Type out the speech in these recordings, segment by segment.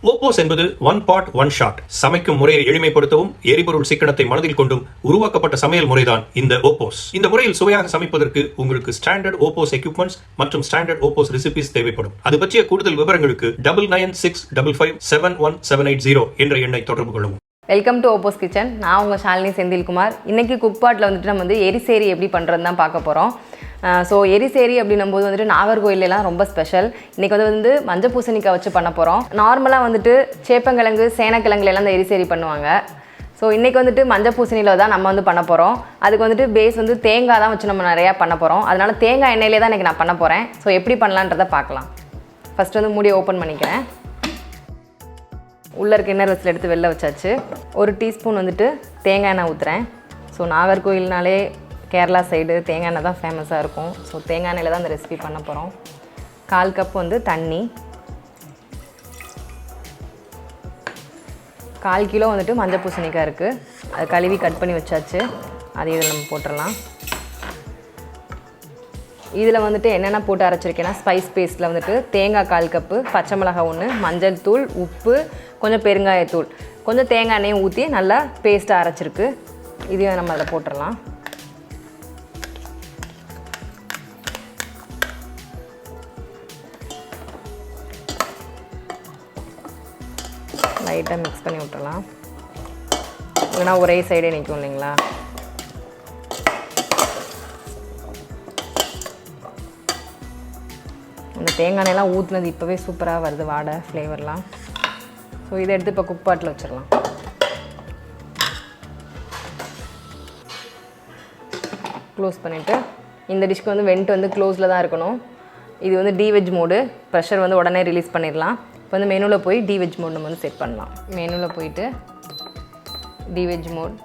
OPOS என்பது one pot one shot. சமைக்கும் முறையை எளிமைப்படுத்தவும் எரிபொருள் சிக்கனத்தை மனதில் கொண்டும் உருவாக்கப்பட்ட சமையல் முறைதான் இந்த OPOS. இந்த முறையில் சுவையாக சமைப்பதற்கு உங்களுக்கு ஸ்டாண்டர்ட் OPOS எக்யூப்மெண்ட்ஸ் மற்றும் ஸ்டாண்டர்ட் OPOS ரெசிபிஸ் தேவைப்படும். அது பற்றிய கூடுதல் விவரங்களுக்கு 9965557180 என்ற எண்ணை தொடர்பு கொள்ளவும். Welcome to OPOS kitchen. நான் உங்கள் ஷாலினி செந்தில்குமார். இன்றைக்கி குக்பாட்டில் வந்துட்டு நம்ம எரிசேரி எப்படி பண்ணுறது தான் பார்க்க போகிறோம். ஸோ எரிசேரி அப்படின்னும்போது வந்துட்டு நாகர்கோயிலெலாம் ரொம்ப ஸ்பெஷல். இன்றைக்கி வந்து மஞ்சள் பூசணிக்காய் வச்சு பண்ண போகிறோம். நார்மலாக வந்துட்டு சேப்பங்கிழங்கு சேனக்கிழங்குலாம் இந்த எரிசேரி பண்ணுவாங்க. ஸோ இன்றைக்கி வந்துட்டு மஞ்சள் பூசணியில் தான் நம்ம பண்ண போகிறோம். அதுக்கு வந்துட்டு பேஸ் தேங்காய் தான் வச்சு நம்ம நிறையா பண்ண போகிறோம். அதனால் தேங்காய் எண்ணெயிலே தான் இன்றைக்கி நான் பண்ண போகிறேன். ஸோ எப்படி பண்ணலான்றதை பார்க்கலாம். ஃபஸ்ட்டு மூடியை ஓப்பன் பண்ணிக்கிறேன். உள்ளே இருக்க இன்னர் வெஸ்ட்டில் எடுத்து வெளில வச்சாச்சு. ஒரு டீஸ்பூன் வந்துட்டு தேங்காய் எண்ணெய் ஊற்றுறேன். ஸோ நாகர்கோயில்னாலே கேரளா சைடு தேங்காய் எண்ணெய் தான் ஃபேமஸாக இருக்கும். ஸோ தேங்காய் எண்ணெயில் தான் இந்த ரெசிபி பண்ண போகிறோம். 1/4 கப் தண்ணி, 1/4 கிலோ வந்துட்டு மஞ்சள் பூசணிக்காய் இருக்குது. அது கழுவி கட் பண்ணி வச்சாச்சு. அது இதில் நம்ம போட்டுடலாம். இதில் வந்துட்டு என்னென்ன போட்டு அரைச்சிருக்கேன்னா ஸ்பைஸ் பேஸ்ட்டில் வந்துட்டு தேங்காய் 1/4 கப்பு, பச்சை மிளகாய் 1, மஞ்சள் தூள், உப்பு, கொஞ்சம் பெருங்காயத்தூள், கொஞ்சம் தேங்காய் எண்ணெயும் ஊற்றி நல்லா பேஸ்ட்டாக அரைச்சிருக்கு. இதையும் நம்ம அதில் போட்டுடலாம். லைட்டாக மிக்ஸ் பண்ணி விட்டுறலாம். இல்லைனா ஒரே சைடே நிற்கும் இல்லைங்களா. அந்த தேங்காய் எண்ணெய்லாம் ஊற்றுனது இப்போவே சூப்பராக வருது, வாடை ஃப்ளேவர்லாம். ஸோ இதை எடுத்து இப்போ குக்பாட்டில் வச்சிடலாம். க்ளோஸ் பண்ணிவிட்டு இந்த டிஷ்க்கு வெண்ட் க்ளோஸில் தான் இருக்கணும். இது டிவெஜ் மோடு. ப்ரெஷர் உடனே ரிலீஸ் பண்ணிடலாம். இப்போ மெனுவில் போய் டிவெஜ் மோட் நம்ம செட் பண்ணலாம். மெனுவில் போயிட்டு டிவெஜ் மோட்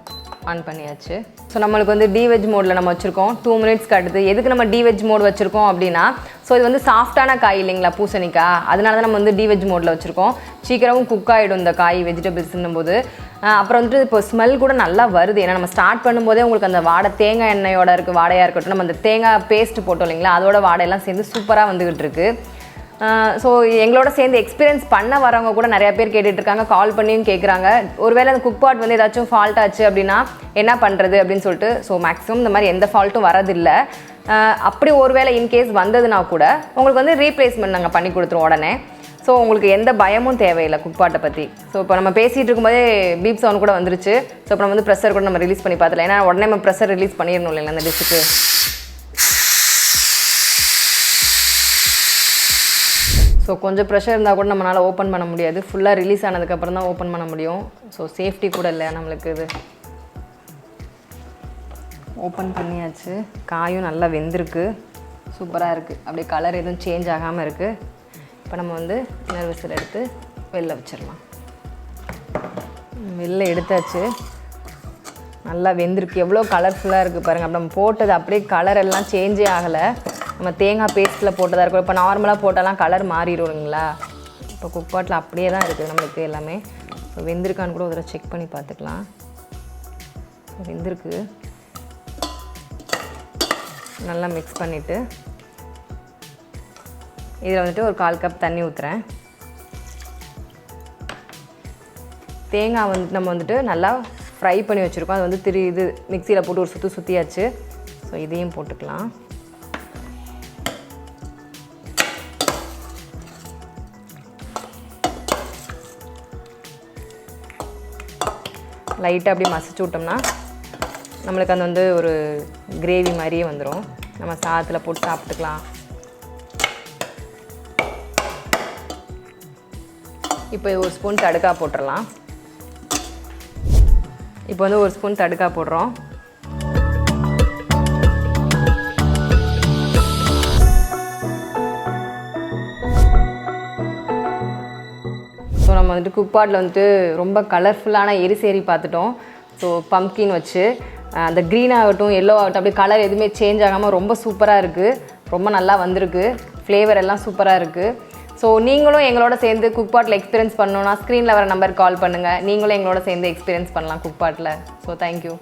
ஆன் பண்ணியாச்சு. ஸோ நம்மளுக்கு டிவெஜ் மோடில் நம்ம வச்சுருக்கோம். 2 மினிட்ஸ் காட்டுது. எதுக்கு நம்ம டிவெஜ் மோட் வச்சுருக்கோம் அப்படின்னா, ஸோ இது சாஃப்டான காய் இல்லைங்களா பூசணிக்காய், அதனால தான் நம்ம டிவெஜ் மோடில் வச்சுருக்கோம். சீக்கிரமும் குக் ஆகிடும் இந்த காய் வெஜிடபிள்ஸ்ன்னும் போது. அப்புறம் இப்போ ஸ்மெல் கூட நல்லா வருது. ஏன்னா நம்ம ஸ்டார்ட் பண்ணும்போதே உங்களுக்கு அந்த வாடை தேங்காய் எண்ணெயோட இருக்குது, வாடையாக இருக்கட்டும், நம்ம அந்த தேங்காய் பேஸ்ட்டு போட்டோம் இல்லைங்களா, அதோட வாடையெல்லாம் சேர்ந்து சூப்பராக வந்துக்கிட்டு இருக்குது. ஸோ எங்களோட சேர்ந்து எக்ஸ்பீரியன்ஸ் பண்ண வரவங்க கூட நிறையா பேர் கேட்டுட்ருக்காங்க, கால் பண்ணியும் கேட்குறாங்க. ஒருவேளை அந்த குக்பாட் ஏதாச்சும் ஃபால்ட் ஆச்சு அப்படின்னா என்ன பண்ணுறது அப்படின்னு சொல்லிட்டு. ஸோ மேக்ஸிமம் இந்த மாதிரி எந்த ஃபால்ட்டும் வரதில்லை. அப்படி ஒருவேளை இன்கேஸ் வந்ததுன்னா கூட உங்களுக்கு ரீப்ளேஸ்மெண்ட் நாங்கள் பண்ணி கொடுத்துருவோம் உடனே. ஸோ உங்களுக்கு எந்த பயமும் தேவையில்லை குக்பாட்டை பற்றி. ஸோ இப்போ நம்ம பேசிகிட்டு இருக்கும்போதே பீப் சவுண்ட் கூட வந்துருச்சு. ஸோ இப்போ நம்ம ப்ரெஷர் கூட நம்ம ரிலீஸ் பண்ணி பார்த்துலாம். ஏன்னா உடனே நம்ம ப்ரெஷர் ரிலீஸ் பண்ணிடணும் இல்லைங்களா அந்த டிஷ்ஷுக்கு. ஸோ கொஞ்சம் ப்ரெஷர் இருந்தால் கூட நம்மளால் ஓப்பன் பண்ண முடியாது. ஃபுல்லாக ரிலீஸ் ஆனதுக்கப்புறம் தான் ஓப்பன் பண்ண முடியும். ஸோ சேஃப்டி கூட இல்லை நம்மளுக்கு. இது ஓப்பன் பண்ணியாச்சு. காயும் நல்லா வெந்திருக்கு, சூப்பராக இருக்குது. அப்படியே கலர் எதுவும் சேஞ்ச் ஆகாமல் இருக்குது. இப்போ நம்ம இன்னர் விசில் எடுத்து வெளில வச்சிடலாம். வெளில எடுத்தாச்சு. நல்லா வெந்திருக்கு. எவ்வளோ கலர்ஃபுல்லாக இருக்குது பாருங்கள். அப்படி நம்ம போட்டது அப்படியே கலர் எல்லாம் சேஞ்சே ஆகலை. நம்ம தேங்காய் பேஸ்ட்டில் போட்டதாக இருக்கும். இப்போ நார்மலாக போட்டாலாம் கலர் மாறிடுங்களா. இப்போ குக்பாட்டில் அப்படியே தான் இருக்குது நம்மளுக்கு எல்லாமே. இப்போ வெந்திருக்கான்னு கூட ஒரு தடவை செக் பண்ணி பார்த்துக்கலாம். வெந்திருக்கு. நல்லா மிக்ஸ் பண்ணிவிட்டு இதில் ஒரு 1/4 கப் தண்ணி ஊற்றுறேன். தேங்காய் நம்ம நல்லா ஃப்ரை பண்ணி வச்சுருக்கோம். அது இது மிக்சியில் போட்டு ஒரு சுற்றியாச்சு. ஸோ இதையும் போட்டுக்கலாம். லைட்டாக அப்படி மசிச்சு விட்டோம்னா நம்மளுக்கு அந்த ஒரு கிரேவி மாதிரியே வந்துடும். நம்ம சாதத்தில் போட்டு சாப்பிட்டுக்கலாம். இப்போ 1 ஸ்பூன் தடுக்காய் போட்டுடலாம். இப்போ 1 ஸ்பூன் தடுக்காய் போடுறோம். ஸோ நம்ம குக்பாட்டில் ரொம்ப கலர்ஃபுல்லான எரிசேரி பார்த்துட்டோம். ஸோ பம்ப்கின் வச்சு அந்த க்ரீன் ஆகட்டும் எல்லோ ஆகட்டும் அப்படியே கலர் எதுவுமே சேஞ்ச் ஆகாமல் ரொம்ப சூப்பராக இருக்குது. ரொம்ப நல்லா வந்திருக்கு. ஃப்ளேவர் எல்லாம் சூப்பராக இருக்குது. ஸோ நீங்களும் எங்களோட சேர்ந்து குக்பாட்டில் எக்ஸ்பீரியன்ஸ் பண்ணணுன்னா ஸ்க்ரீனில் வர நம்பருக்கு கால் பண்ணுங்கள். நீங்களும் எங்களோட சேர்ந்து எக்ஸ்பீரியன்ஸ் பண்ணலாம் குக்பாட்டில். So thank you.